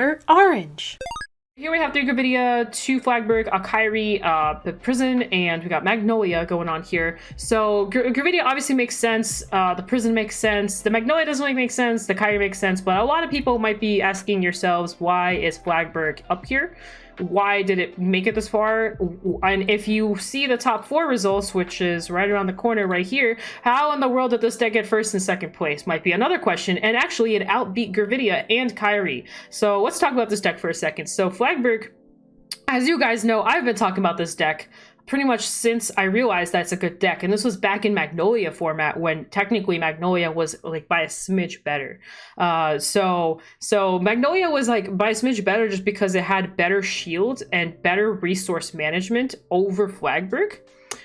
OuterOrange. Here we have 3 Gravidia, 2 Flagberg, a Kyrie, the Prison, and we got Magnolia going on here. So Gravidia obviously makes sense, the Prison makes sense, the Magnolia doesn't really make sense, the Kyrie makes sense, but a lot of people might be asking yourselves, why is Flagberg up here? Why did it make it this far? And if you see the top 4 results, which is right around the corner right here, how in the world did this deck get first and second place might be another question. And actually it outbeat Gravidia and Kyrie. So let's talk about this deck for a second. So Flagberg, as you guys know, I've been talking about this deck pretty much since I realized that it's a good deck. And this was back in Magnolia format, when technically Magnolia was like by a smidge better. So Magnolia was like by a smidge better just because it had better shield and better resource management over Flagberg.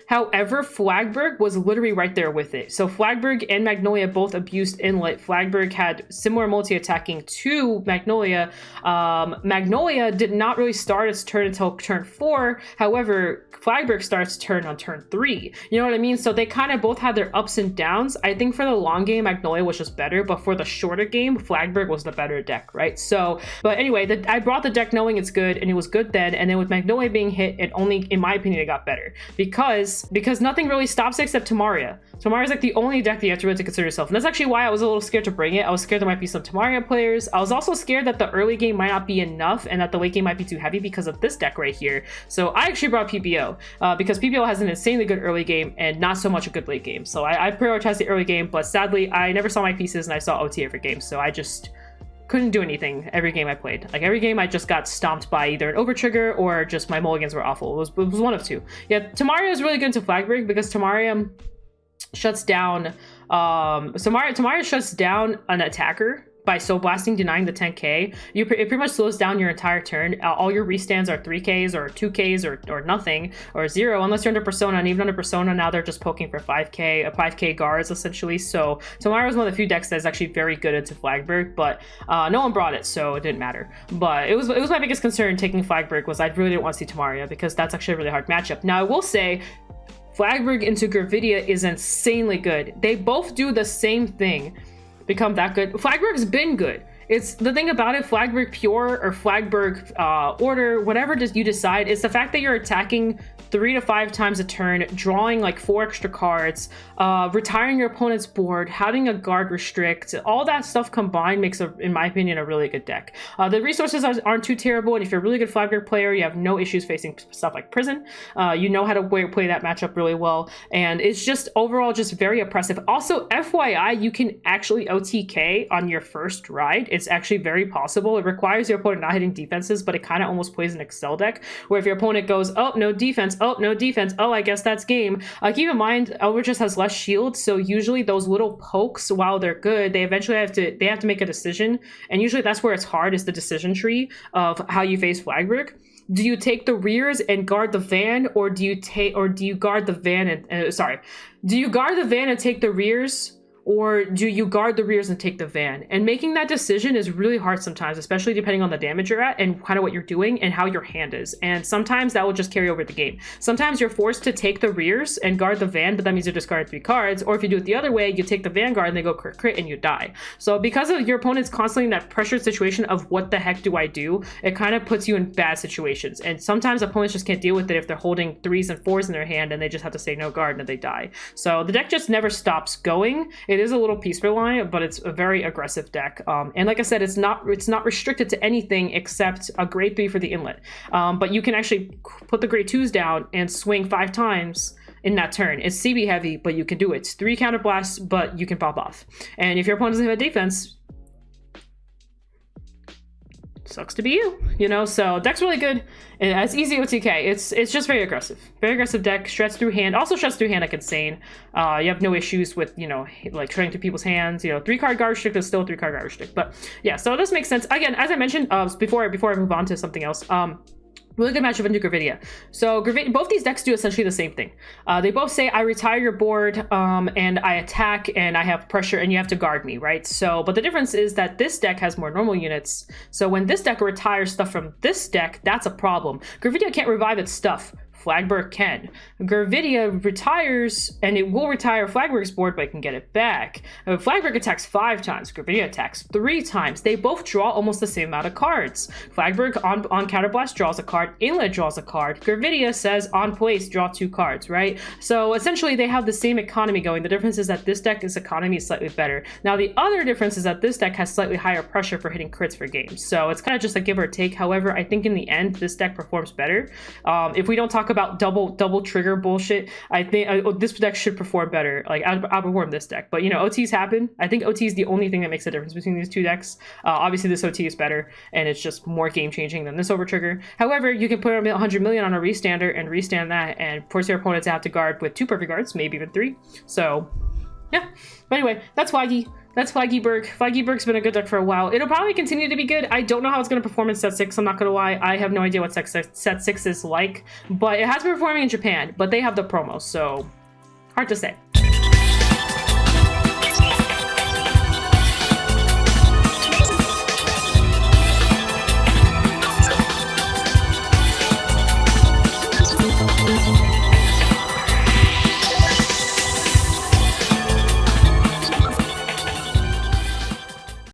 However, Flagberg was literally right there with it. So Flagberg and Magnolia both abused Inlet. Flagberg had similar multi-attacking to Magnolia. Magnolia did not really start its turn until turn 4. However, Flagberg starts turn on turn 3. You know what I mean? So they kind of both had their ups and downs. I think for the long game, Magnolia was just better, but for the shorter game, Flagberg was the better deck, right? So, but anyway, I brought the deck knowing it's good, and it was good then, and then with Magnolia being hit, it only, in my opinion, it got better. Because nothing really stops it except Tamaria. Tamaria's like the only deck that you have to really consider yourself. And that's actually why I was a little scared to bring it. I was scared there might be some Tamaria players. I was also scared that the early game might not be enough and that the late game might be too heavy because of this deck right here. So I actually brought PPO because PPO has an insanely good early game and not so much a good late game. So I prioritized the early game, but sadly I never saw my pieces and I saw OT every game. So I just couldn't do anything every game I played. Like every game I just got stomped by either an overtrigger or just my mulligans were awful. It was one of two. Yeah, Tamaria is really good into Flagberg because Tamaria shuts down Tamaria shuts down an attacker by Soul Blasting, denying the 10k. It pretty much slows down your entire turn. All your restands are 3ks or 2ks or nothing or 0 unless you're under Persona, and even under Persona now they're just poking for 5k guards essentially. So Tamaria was one of the few decks that's actually very good into Flagberg, but no one brought it, so it didn't matter. But it was my biggest concern taking Flagberg was I really didn't want to see Tamaria because that's actually a really hard matchup. Now I will say Flagberg into Gravidia is insanely good. They both do the same thing, become that good. Flagberg's been good. It's the thing about it, Flagberg Pure or Flagberg Order, whatever you decide, it's the fact that you're attacking 3 to 5 times a turn, drawing like 4 extra cards, retiring your opponent's board, having a guard restrict, all that stuff combined makes, in my opinion, a really good deck. The resources aren't too terrible, and if you're a really good Flagberg player, you have no issues facing stuff like Prison. You know how to play that matchup really well, and it's just overall just very oppressive. Also, FYI, you can actually OTK on your first ride. It's actually very possible. It requires your opponent not hitting defenses, but it kind of almost plays an Excel deck, where if your opponent goes, oh, no defense, oh, no defense, oh, I guess that's game. Keep in mind, Elver just has less shield, so usually those little pokes, while they're good, they eventually have to make a decision, and usually that's where it's hard, is the decision tree of how you face Flagberg. Do you take the rears and guard the van, or do you guard the van and do you guard the van and take the rears? Or do you guard the rears and take the van? And making that decision is really hard sometimes, especially depending on the damage you're at and kind of what you're doing and how your hand is. And sometimes that will just carry over the game. Sometimes you're forced to take the rears and guard the van, but that means you're discarding 3 cards. Or if you do it the other way, you take the vanguard and they go crit and you die. So because of your opponent's constantly in that pressured situation of what the heck do I do, it kind of puts you in bad situations. And sometimes opponents just can't deal with it if they're holding 3s and 4s in their hand and they just have to say no guard and they die. So the deck just never stops going. It is a little piece reliant, but it's a very aggressive deck. And like I said, it's not restricted to anything except a grade 3 for the inlet. But you can actually put the grade 2s down and swing 5 times in that turn. It's CB heavy, but you can do it. It's 3 counter blasts, but you can pop off. And if your opponent doesn't have a defense, sucks to be you know. So deck's really good, and it's easy OTK. It's just very aggressive deck. Shreds through hand, also shreds through hand like insane. You have no issues with, you know, like shredding through people's hands. You know, 3-card guard restrict is still a 3-card guard restrict. But yeah, so this makes sense. Again, as I mentioned before I move on to something else, really good matchup into Gravidia. So both these decks do essentially the same thing. They both say I retire your board and I attack and I have pressure and you have to guard me, right? So, but the difference is that this deck has more normal units. So when this deck retires stuff from this deck, that's a problem. Gravidia can't revive its stuff Flagberg can. Gravidia retires, and it will retire Flagberg's board, but it can get it back. Flagberg attacks 5 times. Gravidia attacks 3 times. They both draw almost the same amount of cards. Flagberg on Counterblast draws a card. Inlet draws a card. Gravidia says on place draw 2 cards, right? So essentially they have the same economy going. The difference is that this deck's economy is slightly better. Now the other difference is that this deck has slightly higher pressure for hitting crits for games. So it's kind of just a give or take. However, I think in the end this deck performs better. If we don't talk about double trigger bullshit, I think this deck should perform better. Like outperform this deck. But you know, OTs happen. I think OT is the only thing that makes a difference between these 2 decks. Obviously this OT is better, and it's just more game changing than this over trigger. However, you can put 100 million on a restander and restand that, and force your opponent to have to guard with 2 perfect guards, maybe even 3. So yeah. But anyway, that's Flaggy. That's Flaggyberg. Flaggyberg's been a good deck for a while. It'll probably continue to be good. I don't know how it's going to perform in set 6. I'm not going to lie. I have no idea what set 6 is like. But it has been performing in Japan. But they have the promo, so hard to say.